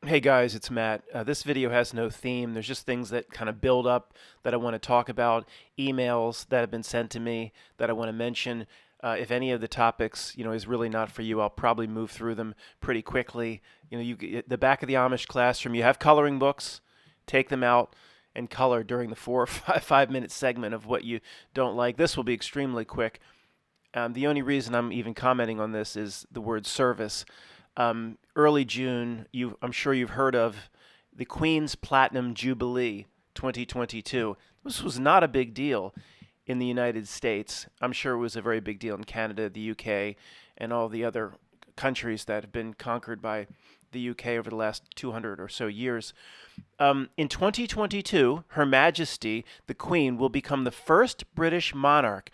Hey guys, it's Matt. This video has no theme. There's just things that kind of build up that I want to talk about, emails that have been sent to me that I want to mention. If any of the topics, is really not for you, I'll probably move through them pretty quickly. The back of the Amish classroom, you have coloring books. Take them out and color during the 4 or 5 minute segment of what you don't like. This will be extremely quick. The only reason I'm even commenting on this is the word service. Early June, I'm sure you've heard of the Queen's Platinum Jubilee 2022. This was not a big deal in the United States. I'm sure it was a very big deal in Canada, the UK, and all the other countries that have been conquered by the UK over the last 200 or so years. In 2022, Her Majesty, the Queen, will become the first British monarch,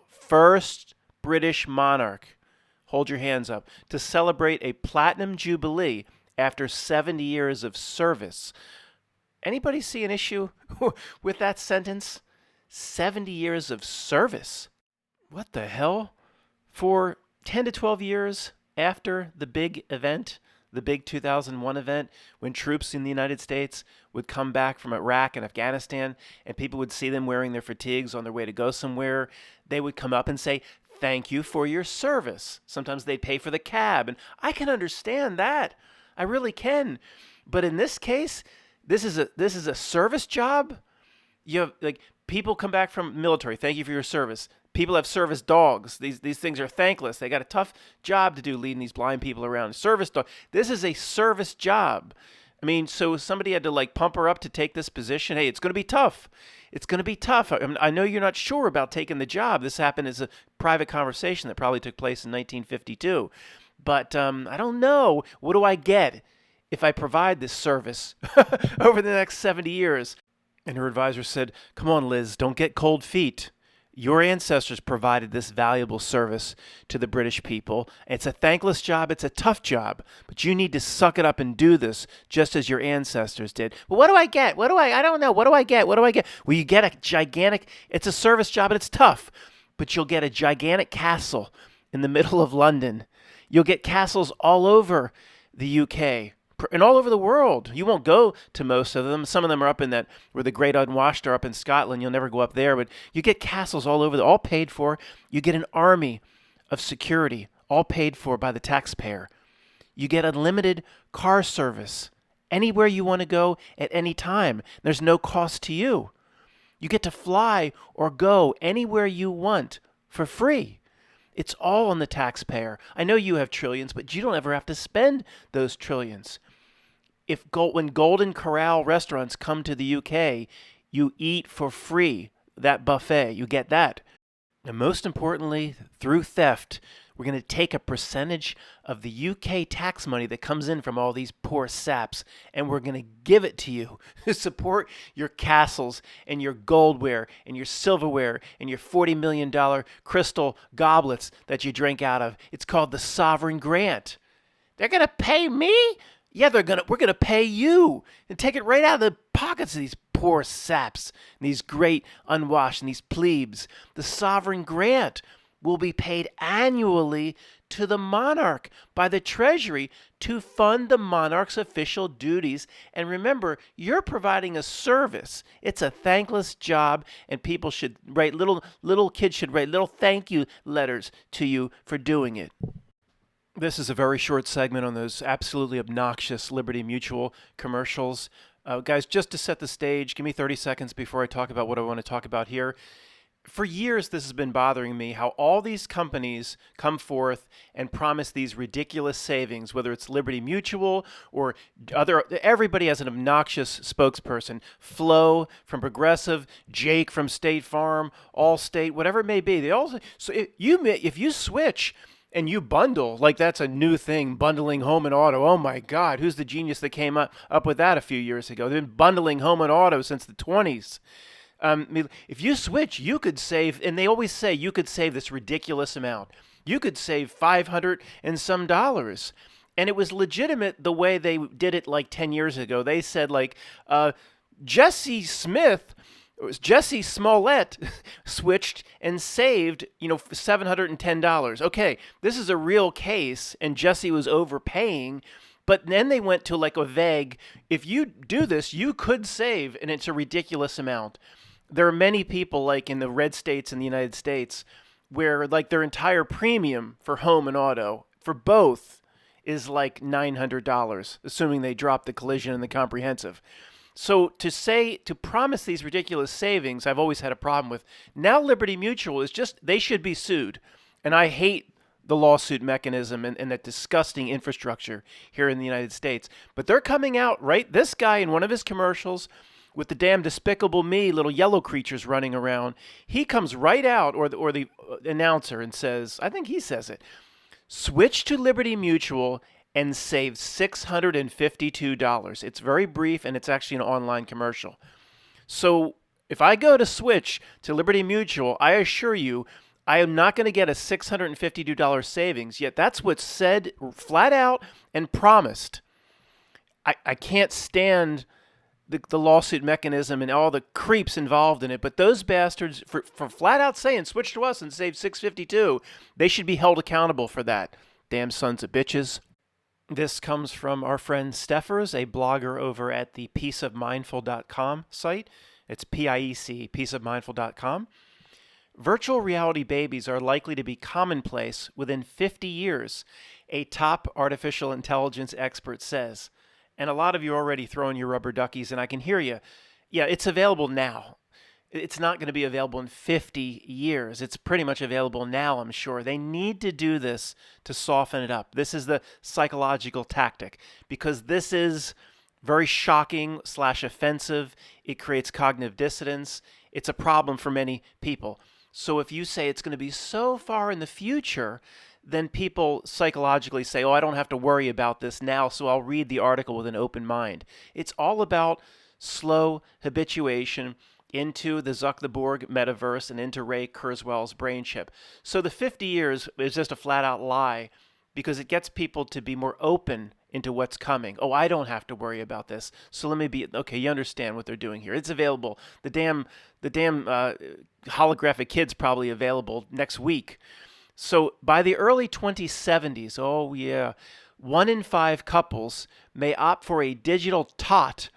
first British monarch, hold your hands up, to celebrate a platinum jubilee after 70 years of service. Anybody see an issue with that sentence? 70 years of service. What the hell? For 10 to 12 years after the big event, the big 2001 event, when troops in the United States would come back from Iraq and Afghanistan, and people would see them wearing their fatigues on their way to go somewhere, they would come up and say, "Thank you for your service." Sometimes they'd pay for the cab, and I can understand that. I really can. But in this case, this is a service job. You have, like, people come back from military. Thank you for your service. People have service dogs. These things are thankless. They got a tough job to do leading these blind people around. Service dog. This is a service job. I mean, so somebody had to pump her up to take this position. Hey, it's going to be tough. It's going to be tough. I know you're not sure about taking the job. This happened as a private conversation that probably took place in 1952. But I don't know. What do I get if I provide this service over the next 70 years? And her advisor said, "Come on, Liz, don't get cold feet. Your ancestors provided this valuable service to the British people. It's a thankless job. It's a tough job. But you need to suck it up and do this just as your ancestors did." Well, what do I get? I don't know. What do I get? What do I get? Well, you get a gigantic, it's a service job and it's tough, but you'll get a gigantic castle in the middle of London. You'll get castles all over the UK and all over the world. You won't go to most of them. Some of them are up in that, where the Great Unwashed are up in Scotland. You'll never go up there, but you get castles all over, all paid for. You get an army of security, all paid for by the taxpayer. You get unlimited car service anywhere you want to go at any time. There's no cost to you. You get to fly or go anywhere you want for free. It's all on the taxpayer. I know you have trillions, but you don't ever have to spend those trillions. When Golden Corral restaurants come to the UK, you eat for free. That buffet, you get that. And most importantly, through theft, we're going to take a percentage of the UK tax money that comes in from all these poor saps, and we're going to give it to you to support your castles and your goldware and your silverware and your $40 million crystal goblets that you drink out of. It's called the Sovereign Grant. They're going to pay me? Yeah, we're gonna pay you and take it right out of the pockets of these poor saps, and these great unwashed, and these plebes. The Sovereign Grant will be paid annually to the monarch by the Treasury to fund the monarch's official duties. And remember, you're providing a service. It's a thankless job, and people should write little kids should write little thank you letters to you for doing it. This is a very short segment on those absolutely obnoxious Liberty Mutual commercials. Guys, just to set the stage, give me 30 seconds before I talk about what I want to talk about here. For years, this has been bothering me, how all these companies come forth and promise these ridiculous savings, whether it's Liberty Mutual or everybody has an obnoxious spokesperson. Flo from Progressive, Jake from State Farm, Allstate, whatever it may be. So if you switch and you bundle, like that's a new thing, bundling home and auto. Oh my God, who's the genius that came up with that a few years ago? They've been bundling home and auto since the 20s. If you switch, you could save, and they always say you could save this ridiculous amount. You could save $500 and some dollars. And it was legitimate the way they did it like 10 years ago. They said Jesse Smollett switched and saved, $710. Okay, this is a real case, and Jesse was overpaying But then they went to like a vague, if you do this, you could save, and it's a ridiculous amount. There are many people like in the red states in the United States where like their entire premium for home and auto for both is like $900, assuming they drop the collision and the comprehensive. So to promise these ridiculous savings, I've always had a problem with. Now Liberty Mutual is just, they should be sued. And I hate the lawsuit mechanism and that disgusting infrastructure here in the United States. But they're coming out, right? This guy in one of his commercials with the damn Despicable Me little yellow creatures running around, he comes right out, or the announcer, and says, I think he says it, switch to Liberty Mutual and save $652. It's very brief, and it's actually an online commercial. So if I go to switch to Liberty Mutual, I assure you, I am not going to get a $652 savings, yet that's what's said flat out and promised. I can't stand the lawsuit mechanism and all the creeps involved in it, but those bastards, for flat out saying, switch to us and save $652, they should be held accountable for that. Damn sons of bitches. This comes from our friend Steffers, a blogger over at the peaceofmindful.com site. It's PIEC, peaceofmindful.com. Virtual reality babies are likely to be commonplace within 50 years, a top artificial intelligence expert says. And a lot of you are already throwing your rubber duckies, and I can hear you. Yeah, it's available now. It's not going to be available in 50 years. It's pretty much available now, I'm sure. They need to do this to soften it up. This is the psychological tactic, because this is very shocking / offensive. It creates cognitive dissonance. It's a problem for many people. So if you say it's going to be so far in the future, then people psychologically say, oh, I don't have to worry about this now, so I'll read the article with an open mind. It's all about slow habituation into the Zuckerberg metaverse and into Ray Kurzweil's brain chip. So the 50 years is just a flat-out lie, because it gets people to be more open into what's coming. Oh, I don't have to worry about this. So let me be, okay, you understand what they're doing here. It's available. The damn holographic kid's probably available next week. So by the early 2070s, oh yeah, 1 in 5 couples may opt for a digital tot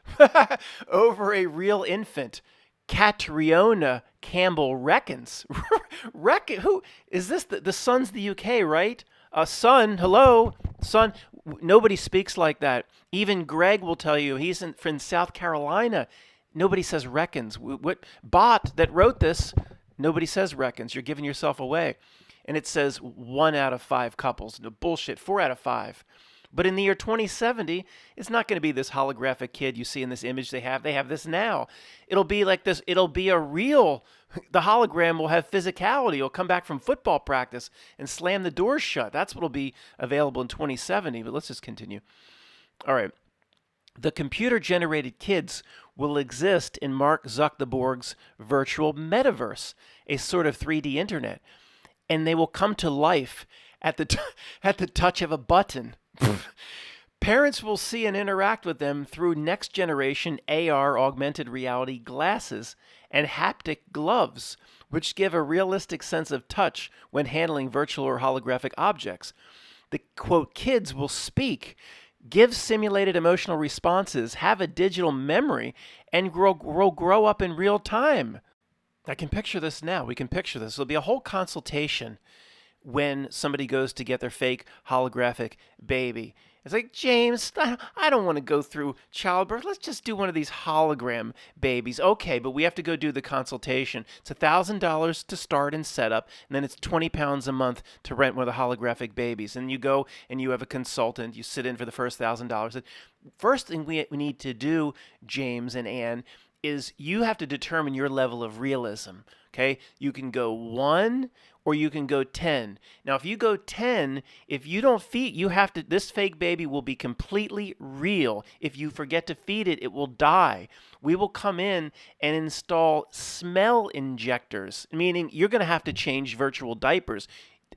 over a real infant. Catriona Campbell reckons. Who is this? The Sun's the UK, right? Son, hello, son. Nobody speaks like that. Even Greg will tell you, he's in South Carolina. Nobody says reckons. What bot that wrote this? Nobody says reckons. You're giving yourself away. And it says 1 out of 5 couples. No bullshit. 4 out of 5. But in the year 2070, it's not going to be this holographic kid you see in this image they have. They have this now. It'll be like this. It'll be a real, the hologram will have physicality. It'll come back from football practice and slam the doors shut. That's what'll be available in 2070. But let's just continue. All right. The computer-generated kids will exist in Mark Zuckerberg's virtual metaverse, a sort of 3D internet. And they will come to life at the touch of a button. Parents will see and interact with them through next-generation AR augmented reality glasses and haptic gloves, which give a realistic sense of touch when handling virtual or holographic objects. The, quote, kids will speak, give simulated emotional responses, have a digital memory, and grow up in real time. I can picture this now. We can picture this. There'll be a whole consultation when somebody goes to get their fake holographic baby. It's like, James, I don't want to go through childbirth. Let's just do one of these hologram babies. Okay, but we have to go do the consultation. It's $1,000 to start and set up, and then it's £20 a month to rent one of the holographic babies. And you go and you have a consultant. You sit in for the first $1,000. First thing we need to do, James and Ann, is you have to determine your level of realism. Okay, you can go 1 or you can go 10. Now, if you go 10, if you don't feed, this fake baby will be completely real. If you forget to feed it, it will die. We will come in and install smell injectors, meaning you're going to have to change virtual diapers.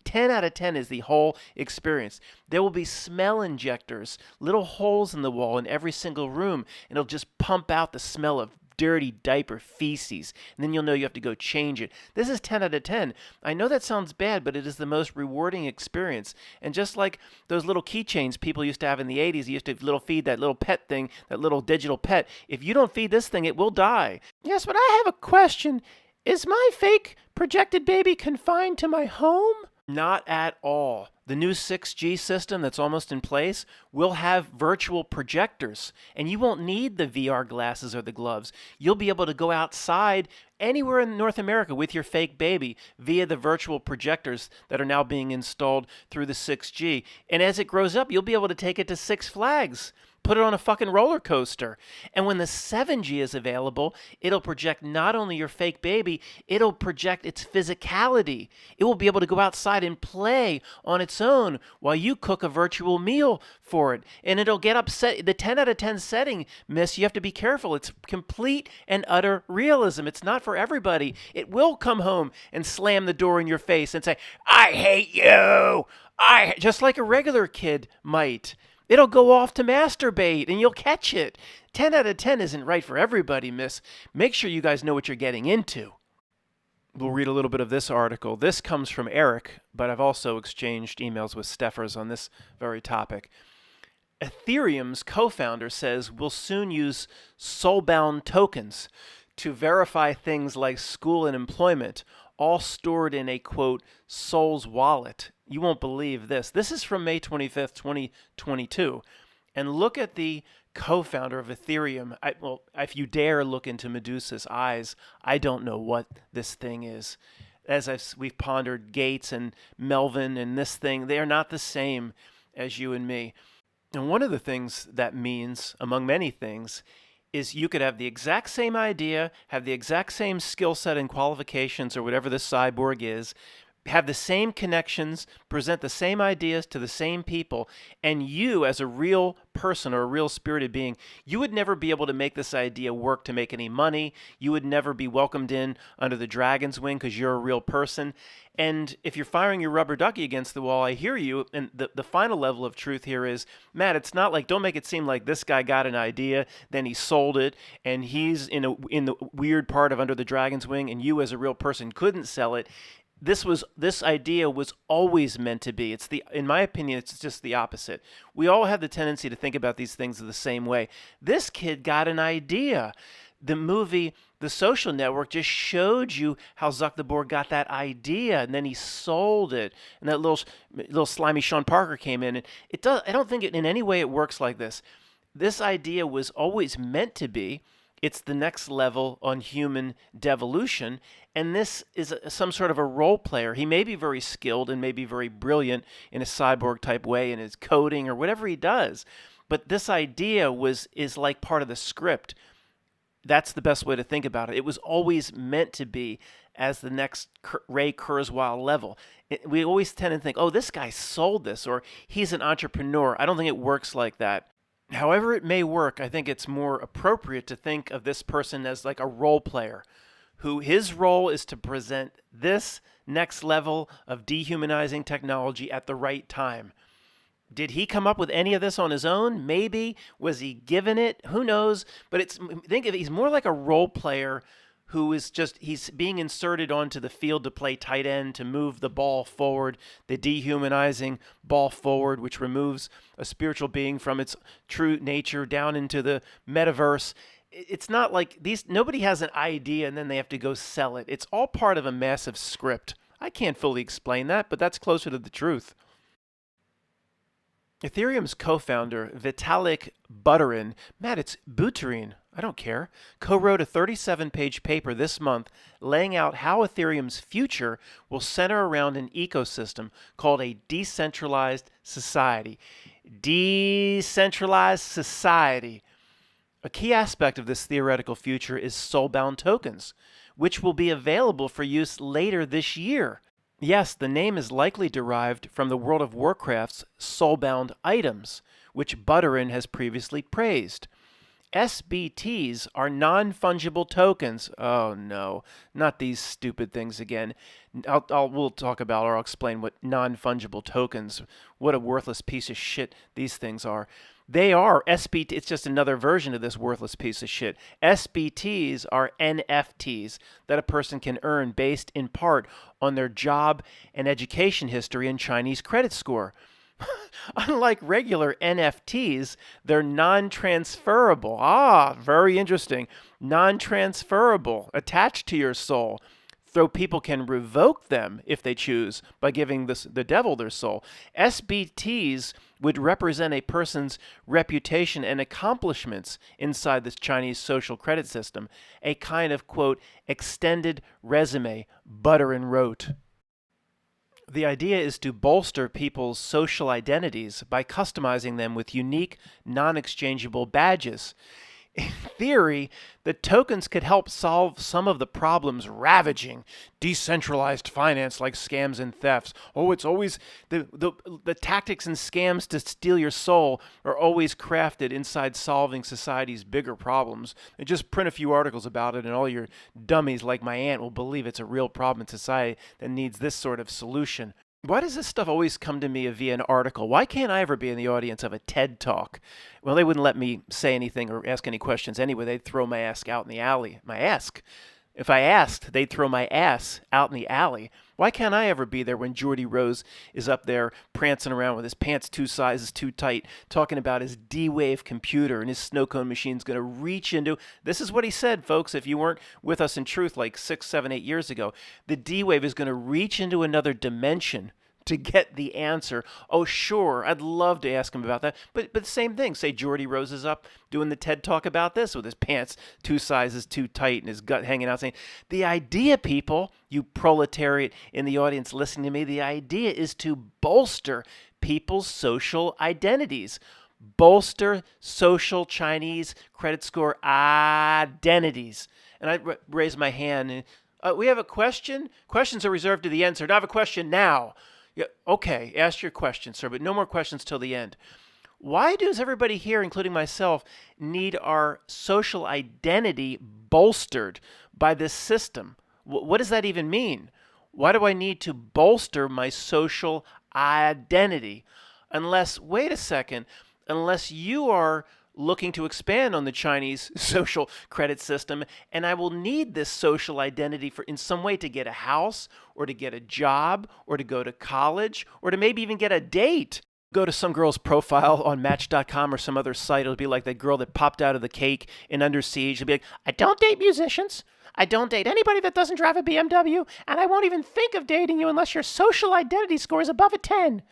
10 out of 10 is the whole experience. There will be smell injectors, little holes in the wall in every single room, and it'll just pump out the smell of dirty diaper feces, and then you'll know you have to go change it. This is 10 out of 10. I know that sounds bad, but it is the most rewarding experience. And just like those little keychains people used to have in the 80s, you used to little feed that little pet thing, that little digital pet. If you don't feed this thing, it will die. Yes, but I have a question. Is my fake projected baby confined to my home? Not at all. The new 6G system that's almost in place will have virtual projectors, and you won't need the VR glasses or the gloves. You'll be able to go outside anywhere in North America with your fake baby via the virtual projectors that are now being installed through the 6G. And as it grows up, you'll be able to take it to Six Flags. Put it on a fucking roller coaster. And when the 7G is available, it'll project not only your fake baby, it'll project its physicality. It will be able to go outside and play on its own while you cook a virtual meal for it. And it'll get upset. The 10 out of 10 setting, miss, you have to be careful. It's complete and utter realism. It's not for everybody. It will come home and slam the door in your face and say, I hate you. Just like a regular kid might. It'll go off to masturbate, and you'll catch it. 10 out of 10 isn't right for everybody, miss. Make sure you guys know what you're getting into. We'll read a little bit of this article. This comes from Eric, but I've also exchanged emails with Steffers on this very topic. Ethereum's co-founder says we'll soon use soulbound tokens to verify things like school and employment, all stored in a, quote, soul's wallet. You won't believe this. This is from May 25th, 2022. And look at the co-founder of Ethereum. If you dare look into Medusa's eyes, I don't know what this thing is. We've pondered Gates and Melvin and this thing, they are not the same as you and me. And one of the things that means, among many things, is you could have the exact same idea, have the exact same skill set and qualifications or whatever this cyborg is, have the same connections, present the same ideas to the same people, and you as a real person or a real spirited being, you would never be able to make this idea work to make any money. You would never be welcomed in under the dragon's wing because you're a real person. And if you're firing your rubber ducky against the wall, I hear you. And the final level of truth here is, Matt, it's not like, don't make it seem like this guy got an idea, then he sold it, and he's in the weird part of under the dragon's wing, and you as a real person couldn't sell it. This idea was always meant to be. In my opinion, it's just the opposite. We all have the tendency to think about these things the same way. This kid got an idea. The movie The Social Network just showed you how Zuckerberg got that idea, and then he sold it. And that little slimy Sean Parker came in. And I don't think in any way it works like this. This idea was always meant to be. It's the next level on human devolution, and this is some sort of a role player. He may be very skilled and may be very brilliant in a cyborg-type way in his coding or whatever he does, but this idea is like part of the script. That's the best way to think about it. It was always meant to be as the next Ray Kurzweil level. We always tend to think, oh, this guy sold this, or he's an entrepreneur. I don't think it works like that. However it may work, I think it's more appropriate to think of this person as like a role player who his role is to present this next level of dehumanizing technology at the right time. Did he come up with any of this on his own? Maybe. Was he given it? Who knows? But think of it, he's more like a role player who is he's being inserted onto the field to play tight end, to move the ball forward, the dehumanizing ball forward, which removes a spiritual being from its true nature down into the metaverse. It's not like nobody has an idea and then they have to go sell it. It's all part of a massive script. I can't fully explain that, but that's closer to the truth. Ethereum's co-founder, Vitalik Buterin, Matt, it's Buterin, I don't care, co-wrote a 37-page paper this month laying out how Ethereum's future will center around an ecosystem called a decentralized society. Decentralized society. A key aspect of this theoretical future is soulbound tokens, which will be available for use later this year. Yes, the name is likely derived from the World of Warcraft's soulbound items, which Buterin has previously praised. SBTs are non-fungible tokens. Oh no, not these stupid things again. We'll talk about, or I'll explain what non-fungible tokens, what a worthless piece of shit these things are. They are SBT. It's just another version of this worthless piece of shit. SBTs are NFTs that a person can earn based in part on their job and education history and Chinese credit score. Unlike regular NFTs, they're non-transferable. Ah, very interesting. Non-transferable, attached to your soul. Though people can revoke them if they choose by giving the devil their soul. SBTs would represent a person's reputation and accomplishments inside this Chinese social credit system, a kind of, quote, extended resume, Butter and wrote. The idea is to bolster people's social identities by customizing them with unique, non-exchangeable badges. In theory, the tokens could help solve some of the problems ravaging decentralized finance like scams and thefts. Oh, it's always the tactics and scams to steal your soul are always crafted inside solving society's bigger problems. And just print a few articles about it and all your dummies like my aunt will believe it's a real problem in society that needs this sort of solution. Why does this stuff always come to me via an article? Why can't I ever be in the audience of a TED Talk? Well, they wouldn't let me say anything or ask any questions anyway. They'd throw my ass out in the alley. My ass. If I asked, they'd throw my ass out in the alley. Why can't I ever be there when Geordie Rose is up there prancing around with his pants 2 sizes too tight, talking about his D-Wave computer and his snow cone machine's going to reach into... This is what he said, folks, if you weren't with us in truth like 6, 7, 8 years ago. The D-Wave is going to reach into another dimension to get the answer. Oh, sure, I'd love to ask him about that. But the same thing. Say Geordie Rose is up doing the TED Talk about this with his pants 2 sizes too tight and his gut hanging out saying, the idea, people, you proletariat in the audience listening to me, the idea is to bolster people's social identities. Bolster social Chinese credit score identities. And I raise my hand. And, we have a question. Questions are reserved to the end, sir. I have a question now. Yeah, okay, ask your question, sir, but no more questions till the end. Why does everybody here, including myself, need our social identity bolstered by this system? What does that even mean? Why do I need to bolster my social identity? Unless, wait a second, unless you are looking to expand on the Chinese social credit system, and I will need this social identity for in some way to get a house or to get a job or to go to college or to maybe even get a date. Go to some girl's profile on Match.com or some other site. It'll be like that girl that popped out of the cake in Under Siege. It'll be like, I don't date musicians. I don't date anybody that doesn't drive a BMW, and I won't even think of dating you unless your social identity score is above a 10.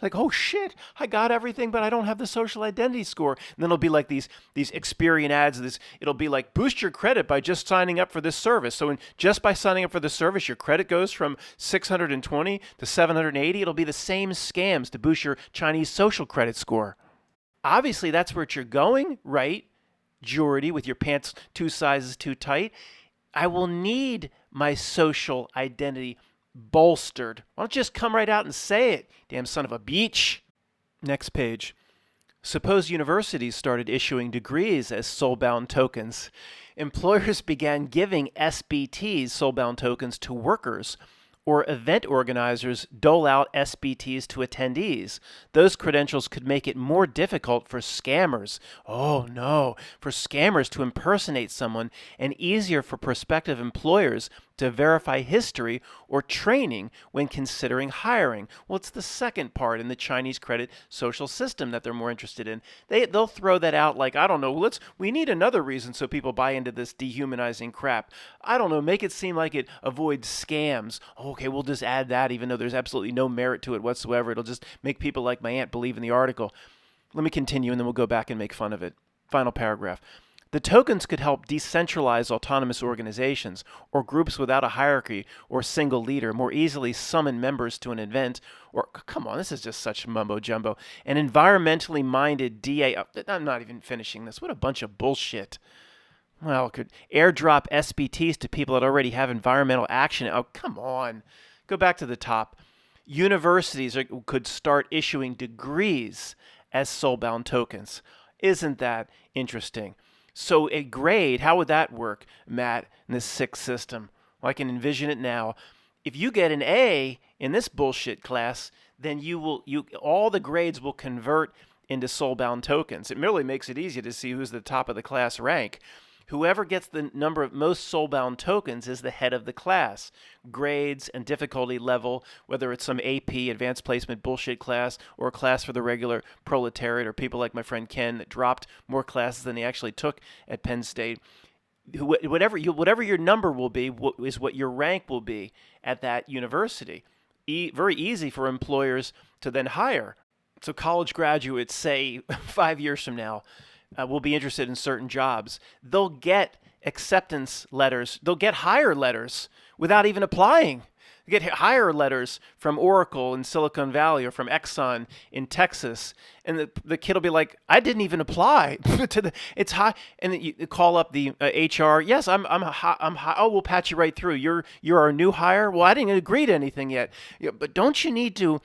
Like, oh shit, I got everything, but I don't have the social identity score. And then it'll be like these Experian ads. It'll be like, boost your credit by just signing up for this service. So just by signing up for the service, your credit goes from 620 to 780. It'll be the same scams to boost your Chinese social credit score. Obviously, that's where you're going, right, Geordie, with your pants 2 sizes too tight. I will need my social identity bolstered. Why don't you just come right out and say it, damn son of a bitch? Next page. Suppose universities started issuing degrees as soulbound tokens. Employers began giving SBTs, soulbound tokens, to workers, or event organizers dole out SBTs to attendees. Those credentials could make it more difficult for scammers. Oh no, for scammers to impersonate someone, and easier for prospective employers to verify history or training when considering hiring. Well, it's the second part in the Chinese credit social system that they're more interested in. They'll throw that out like, I don't know, we need another reason so people buy into this dehumanizing crap. I don't know, make it seem like it avoids scams. Okay, we'll just add that even though there's absolutely no merit to it whatsoever. It'll just make people like my aunt believe in the article. Let me continue and then we'll go back and make fun of it. Final paragraph. The tokens could help decentralize autonomous organizations or groups without a hierarchy or single leader more easily summon members to an event or, come on, this is just such mumbo jumbo. An environmentally minded DA, I'm not even finishing this. What a bunch of bullshit. Well, could airdrop SBTs to people that already have environmental action. Oh, come on. Go back to the top. Universities could start issuing degrees as soulbound tokens. Isn't that interesting? So a grade, how would that work, Matt, in this sick system? Well, I can envision it now. If you get an A in this bullshit class, then all the grades will convert into soulbound tokens. It merely makes it easy to see who's the top of the class rank. Whoever gets the number of most soulbound tokens is the head of the class. Grades and difficulty level, whether it's some AP, advanced placement bullshit class, or a class for the regular proletariat, or people like my friend Ken that dropped more classes than he actually took at Penn State. Whatever your number will be is what your rank will be at that university. Very easy for employers to then hire. So college graduates, say 5 years from now, will be interested in certain jobs. They'll get acceptance letters. They'll get hire letters without even applying. They get hire letters from Oracle in Silicon Valley or from Exxon in Texas. And the kid will be like, I didn't even apply. It's high. And then you call up the HR. Yes, I'm high. Oh, we'll patch you right through. You're our new hire. Well, I didn't agree to anything yet. Yeah, but don't you need to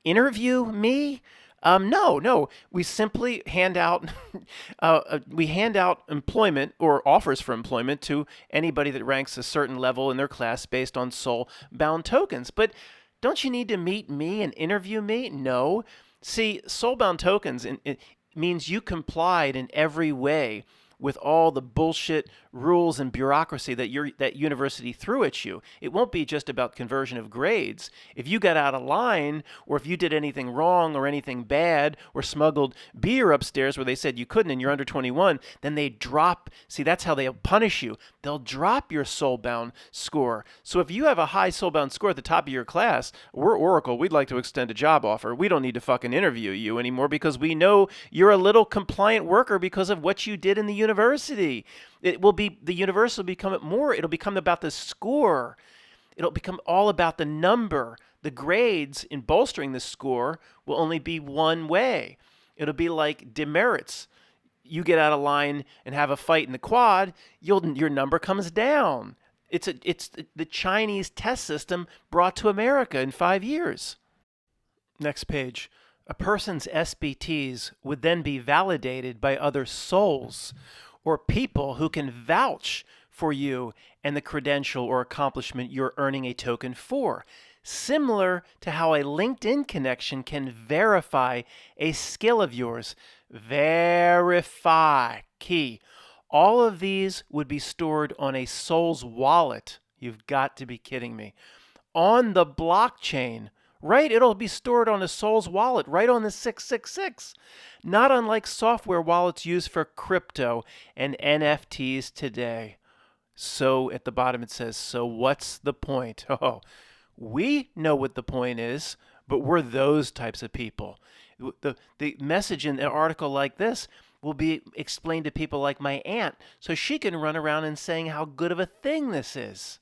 interview me? No. We simply hand out employment or offers for employment to anybody that ranks a certain level in their class based on soul-bound tokens. But don't you need to meet me and interview me? No. See, soul-bound tokens it means you complied in every way with all the bullshit rules and bureaucracy that university threw at you. It won't be just about conversion of grades. If you got out of line, or if you did anything wrong or anything bad, or smuggled beer upstairs where they said you couldn't and you're under 21, then they drop. See, that's how they'll punish you. They'll drop your soulbound score. So if you have a high soulbound score at the top of your class, we're Oracle, we'd like to extend a job offer. We don't need to fucking interview you anymore because we know you're a little compliant worker because of what you did in the university. The universe will become it'll become about the score. It'll become all about the number. The grades in bolstering the score will only be one way. It'll be like demerits. You get out of line and have a fight in the quad, your number comes down. It's the Chinese test system brought to America in 5 years. Next page. A person's SBTs would then be validated by other souls or people who can vouch for you and the credential or accomplishment you're earning a token for. Similar to how a LinkedIn connection can verify a skill of yours. Verify. Key. All of these would be stored on a soul's wallet. You've got to be kidding me. On the blockchain. Right? It'll be stored on a soul's wallet, right on the 666. Not unlike software wallets used for crypto and NFTs today. So at the bottom it says, so what's the point? Oh, we know what the point is, but we're those types of people. The message in an article like this will be explained to people like my aunt, so she can run around and saying how good of a thing this is.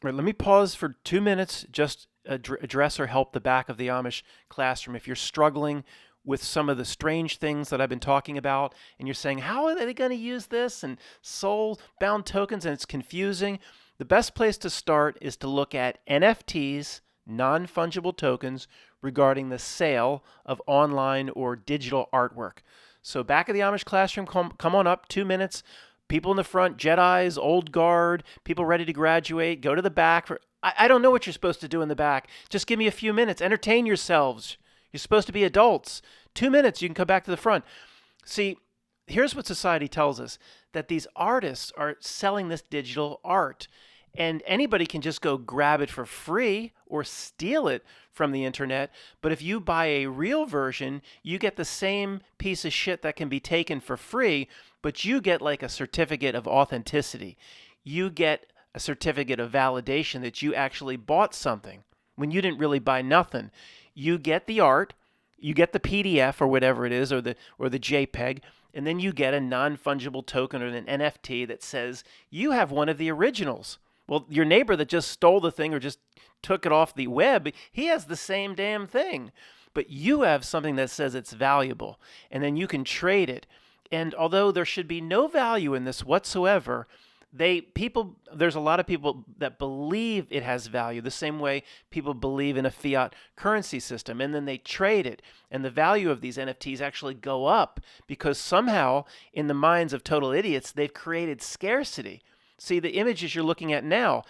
Right, let me pause for 2 minutes, just address or help the back of the Amish classroom. If you're struggling with some of the strange things that I've been talking about, and you're saying, how are they going to use this, and soul-bound tokens, and it's confusing, the best place to start is to look at NFTs, non-fungible tokens, regarding the sale of online or digital artwork. So back of the Amish classroom, come on up, 2 minutes. People in the front, Jedis, old guard, people ready to graduate, go to the back. I don't know what you're supposed to do in the back. Just give me a few minutes. Entertain yourselves. You're supposed to be adults. 2 minutes, you can come back to the front. See, here's what society tells us, that these artists are selling this digital art. And anybody can just go grab it for free or steal it from the internet. But if you buy a real version, you get the same piece of shit that can be taken for free, but you get like a certificate of authenticity. You get a certificate of validation that you actually bought something when you didn't really buy nothing. You get the art, you get the PDF or whatever it is, or the JPEG, and then you get a non-fungible token or an NFT that says you have one of the originals. Well, your neighbor that just stole the thing or just took it off the web, he has the same damn thing. But you have something that says it's valuable, and then you can trade it. And although there should be no value in this whatsoever, There's a lot of people that believe it has value the same way people believe in a fiat currency system, and then they trade it, and the value of these NFTs actually go up because somehow in the minds of total idiots they've created scarcity. See, the images you're looking at now,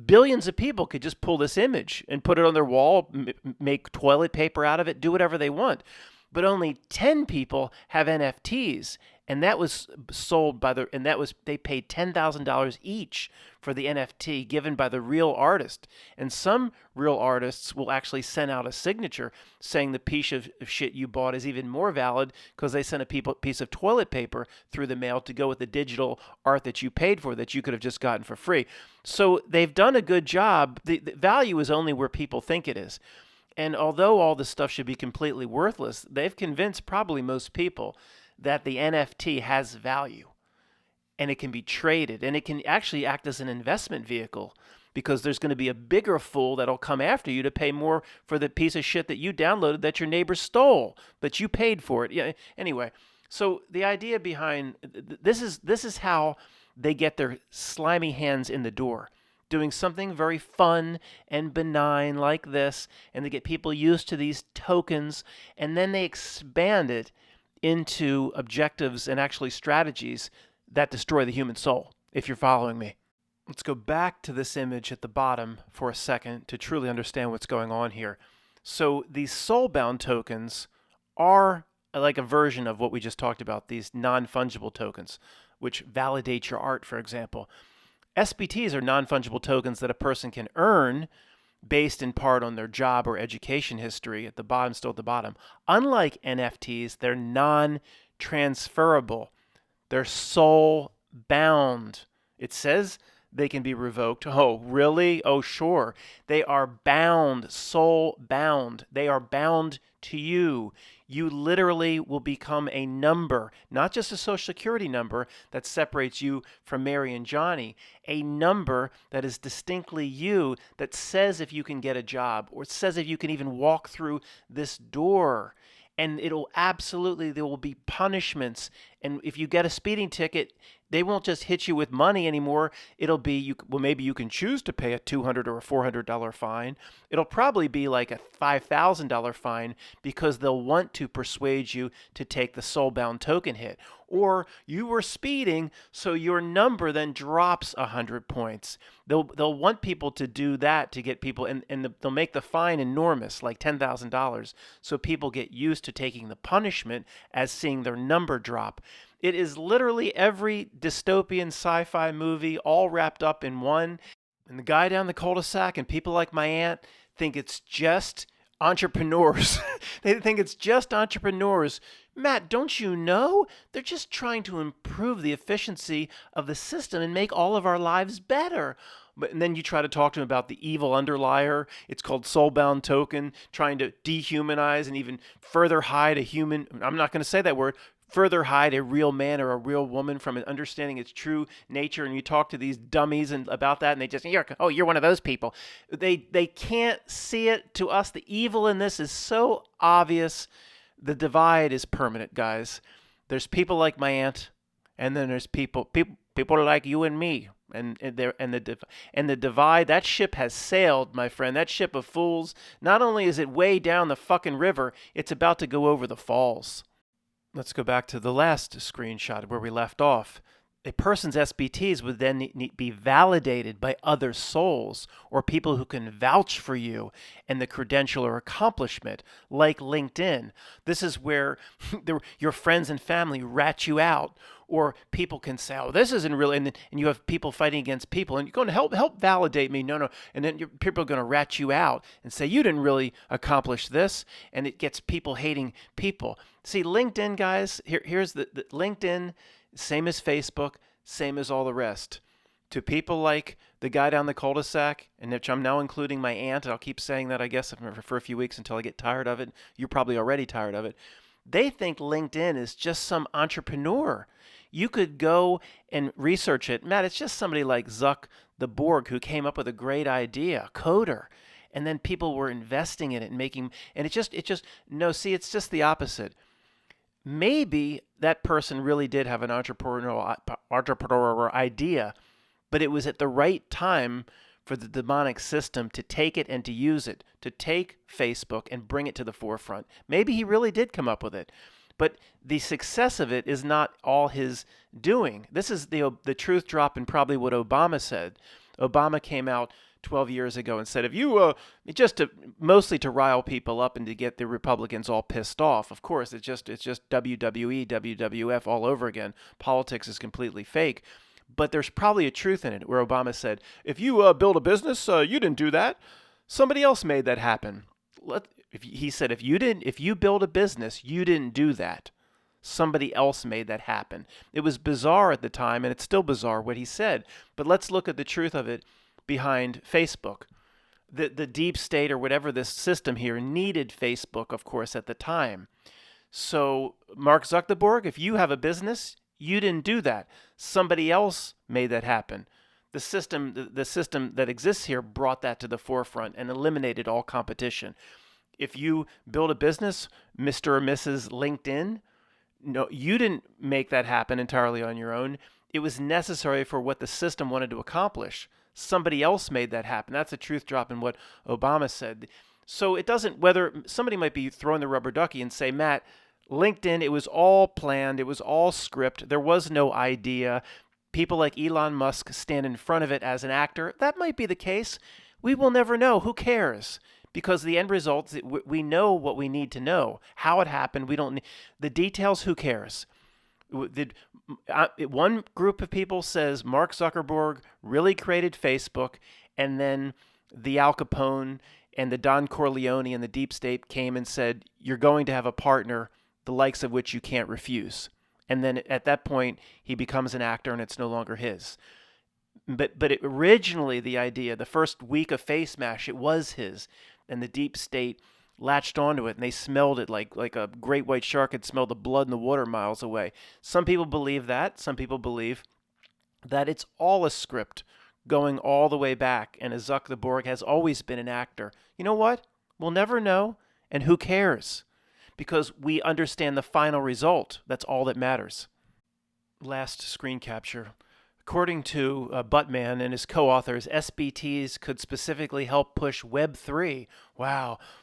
billions of people could just pull this image and put it on their wall, make toilet paper out of it, do whatever they want. But only 10 people have NFTs, and that was sold by they paid $10,000 each for the NFT given by the real artist. And some real artists will actually send out a signature saying the piece of shit you bought is even more valid because they sent a piece of toilet paper through the mail to go with the digital art that you paid for that you could have just gotten for free. So they've done a good job. The value is only where people think it is. And although all this stuff should be completely worthless, they've convinced probably most people that the NFT has value and it can be traded and it can actually act as an investment vehicle because there's going to be a bigger fool that'll come after you to pay more for the piece of shit that you downloaded that your neighbor stole, but you paid for it. Yeah. Anyway, so the idea behind this is how they get their slimy hands in the door. Doing something very fun and benign like this, and they get people used to these tokens, and then they expand it into objectives and actually strategies that destroy the human soul, if you're following me. Let's go back to this image at the bottom for a second to truly understand what's going on here. So these soulbound tokens are like a version of what we just talked about, these non-fungible tokens, which validate your art, for example. SBTs are non-fungible tokens that a person can earn based in part on their job or education history at the bottom, still at the bottom. Unlike NFTs, they're non-transferable. They're soul-bound. It says they can be revoked. Oh, really? Oh, sure. They are bound, soul-bound. They are bound to you. You literally will become a number, not just a social security number that separates you from Mary and Johnny, a number that is distinctly you, that says if you can get a job or says if you can even walk through this door. And there will be punishments. And if you get a speeding ticket, they won't just hit you with money anymore. It'll be, maybe you can choose to pay a $200 or a $400 fine. It'll probably be like a $5,000 fine because they'll want to persuade you to take the soulbound token hit. Or you were speeding, so your number then drops 100 points. They'll want people to do that to get people, and they'll make the fine enormous, like $10,000, so people get used to taking the punishment as seeing their number drop. It is literally every dystopian sci-fi movie all wrapped up in one. And the guy down the cul-de-sac and people like my aunt think it's just entrepreneurs. They think it's just entrepreneurs. Matt, don't you know? They're just trying to improve the efficiency of the system and make all of our lives better. And then you try to talk to them about the evil underlier. It's called soulbound token, trying to dehumanize and even further hide a human. I'm not going to say that word. Further hide a real man or a real woman from understanding its true nature. And you talk to these dummies about that, and they just, you're one of those people. They can't see it. To us, the evil in this is so obvious. The divide is permanent, guys. There's people like my aunt, and then there's people like you and me. And the divide, that ship has sailed, my friend. That ship of fools. Not only is it way down the fucking river, it's about to go over the falls. Let's go back to the last screenshot where we left off. A person's SBTs would then be validated by other souls or people who can vouch for you and the credential or accomplishment, like LinkedIn. This is where your friends and family rat you out, or people can say, "Oh, this isn't real," and you have people fighting against people, and you're going to help validate me. No, and then people are going to rat you out and say you didn't really accomplish this, and it gets people hating people. See, LinkedIn, guys. Here's the LinkedIn. Same as Facebook, same as all the rest. To people like the guy down the cul-de-sac, and which I'm now including my aunt, and I'll keep saying that, I guess, for a few weeks until I get tired of it. You're probably already tired of it. They think LinkedIn is just some entrepreneur. You could go and research it. Matt, it's just somebody like Zuck the Borg who came up with a great idea, a coder. And then people were investing in it and it's just, it's just the opposite. maybe that person really did have an entrepreneurial idea, but it was at the right time for the demonic system to take it and to use it, to take Facebook and bring it to the forefront. Maybe he really did come up with it, but the success of it is not all his doing. This is the truth drop in probably what Obama said. Obama came out 12 years ago and said, if you mostly to rile people up and to get the Republicans all pissed off. Of course, it's just WWE, WWF all over again. Politics is completely fake. But there's probably a truth in it where Obama said, if you build a business, you didn't do that. Somebody else made that happen. He said, if you build a business, you didn't do that. Somebody else made that happen. It was bizarre at the time, and it's still bizarre what he said. But let's look at the truth of it behind Facebook. The deep state or whatever this system here needed Facebook, of course, at the time. So Mark Zuckerberg, if you have a business, you didn't do that. Somebody else made that happen. The system that exists here brought that to the forefront and eliminated all competition. If you build a business, Mr. or Mrs. LinkedIn, no, you didn't make that happen entirely on your own. It was necessary for what the system wanted to accomplish. Somebody else made that happen. That's a truth drop in what Obama said. So it doesn't, whether somebody might be throwing the rubber ducky and say, Matt, LinkedIn, it was all planned. It was all script. There was no idea. People like Elon Musk stand in front of it as an actor. That might be the case. We will never know. Who cares? Because the end result, we know what we need to know. How it happened, we don't need the details. Who cares? One group of people says Mark Zuckerberg really created Facebook, and then the Al Capone and the Don Corleone and the deep state came and said, you're going to have a partner, the likes of which you can't refuse. And then at that point, he becomes an actor and it's no longer his. But originally the idea, the first week of Face Mash, it was his. And the deep state latched onto it and they smelled it like a great white shark had smelled the blood in the water miles away. Some people believe that. Some people believe that it's all a script going all the way back, and Zuckerberg has always been an actor. You know what? We'll never know, and who cares? Because we understand the final result. That's all that matters. Last screen capture. According to Buttman and his co-authors, SBTs could specifically help push Web3,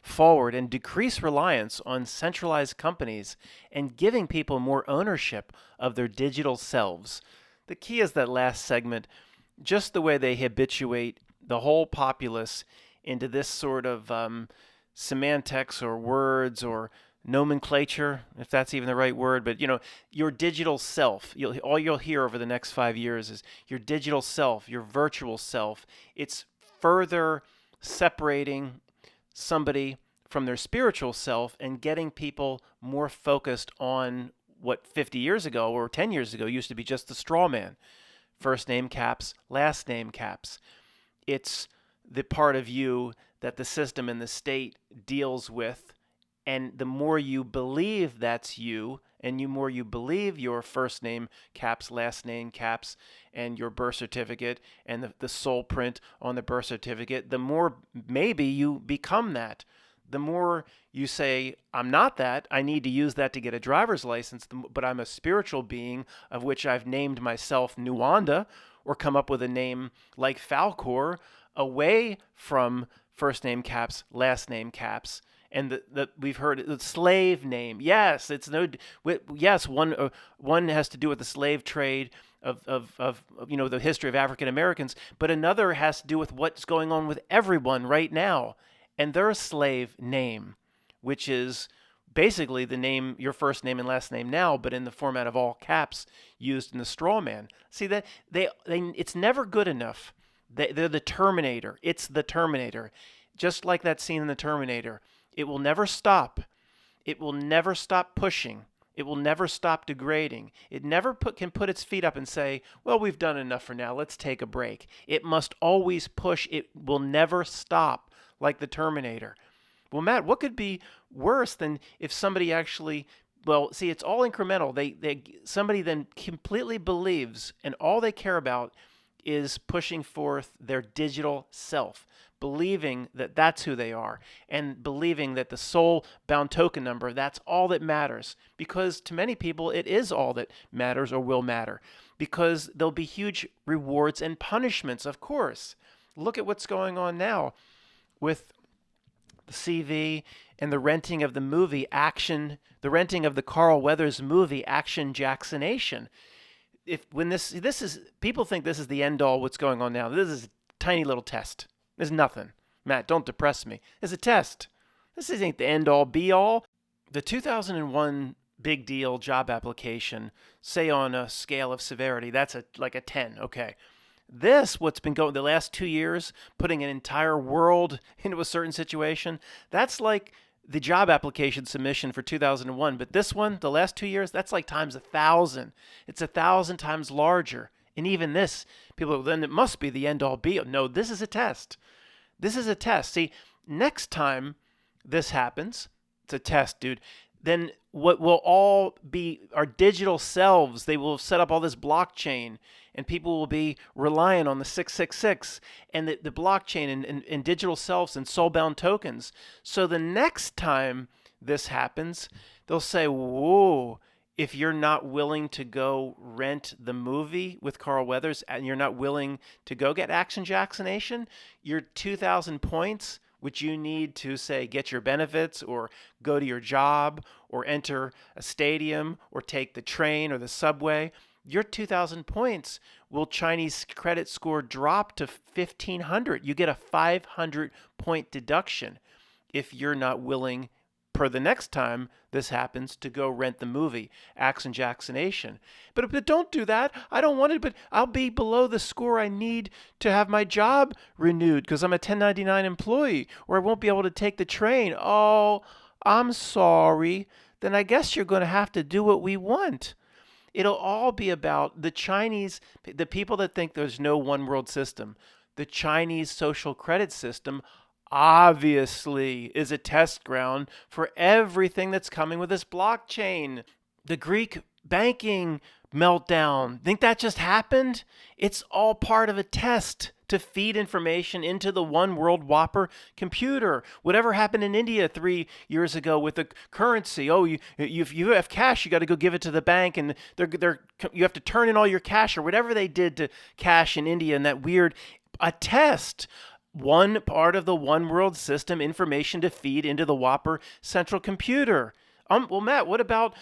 forward and decrease reliance on centralized companies and giving people more ownership of their digital selves. The key is that last segment, just the way they habituate the whole populace into this sort of semantics or words or nomenclature, if that's even the right word, but your digital self. All you'll hear over the next 5 years is your digital self, your virtual self. It's further separating somebody from their spiritual self and getting people more focused on what 50 years ago or 10 years ago used to be just the straw man. First name caps, last name caps. It's the part of you that the system and the state deals with. And the more you believe that's you, and the more you believe your first name caps, last name caps, and your birth certificate, and the soul print on the birth certificate, the more maybe you become that. The more you say, I'm not that, I need to use that to get a driver's license, but I'm a spiritual being of which I've named myself Nuwanda, or come up with a name like Falcor, away from first name caps, last name caps. And we've heard the slave name. Yes, one has to do with the slave trade of the history of African Americans, but another has to do with what's going on with everyone right now, and their slave name, which is basically the name, your first name and last name now, but in the format of all caps used in the straw man. See that it's never good enough. They're the Terminator. It's the Terminator, just like that scene in the Terminator. It will never stop. It will never stop pushing. It will never stop degrading. It never can put its feet up and say, well, we've done enough for now. Let's take a break. It must always push. It will never stop, like the Terminator. Well, Matt, what could be worse than if somebody actually, it's all incremental. Somebody then completely believes, and all they care about is pushing forth their digital self, believing that that's who they are, and believing that the soul bound token number, that's all that matters. Because to many people, it is all that matters or will matter. Because there'll be huge rewards and punishments, of course. Look at what's going on now with the CV and the renting of the movie Action, the renting of the Carl Weathers movie Action Jacksonation. If when this is people think this is the end all what's going on now. This is a tiny little test. There's nothing. Matt, don't depress me. It's a test. This ain't the end all be all. The 2001 big deal job application, say on a scale of severity, that's like a 10. Okay. This, what's been going the last 2 years, putting an entire world into a certain situation, that's like the job application submission for 2001. But this one, the last 2 years, that's like times 1,000. It's 1,000 times larger. And even this, people, then it must be the end all be all. No, this is a test. This is a test. See, next time this happens, it's a test, dude. Then what will all be our digital selves, they will set up all this blockchain, and people will be relying on the 666 and the blockchain and digital selves and soulbound tokens. So the next time this happens, they'll say, whoa, if you're not willing to go rent the movie with Carl Weathers and you're not willing to go get Action Jacksonation, your 2,000 points, which you need to, say, get your benefits or go to your job or enter a stadium or take the train or the subway, your 2,000 points will Chinese credit score drop to 1,500. You get a 500-point deduction if you're not willing, per the next time this happens, to go rent the movie, Action Jacksonation. But don't do that. I don't want it, but I'll be below the score I need to have my job renewed because I'm a 1099 employee, or I won't be able to take the train. Oh, I'm sorry. Then I guess you're going to have to do what we want. It'll all be about the Chinese, the people that think there's no one world system. The Chinese social credit system obviously is a test ground for everything that's coming with this blockchain. The Greek banking meltdown, think that just happened? It's all part of a test to feed information into the one world Whopper computer. Whatever happened in India 3 years ago with the currency, oh, if you have cash, you got to go give it to the bank, and you have to turn in all your cash, or whatever they did to cash in India, and that weird, a test. One part of the one world system, information to feed into the Whopper central computer. Well, Matt, what about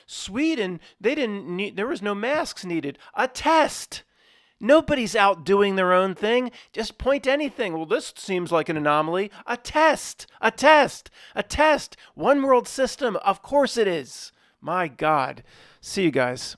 Sweden? There was no masks needed. A test. Nobody's out doing their own thing. Just point anything. Well, this seems like an anomaly. A test. A test. A test. One world system. Of course it is. My God. See you guys.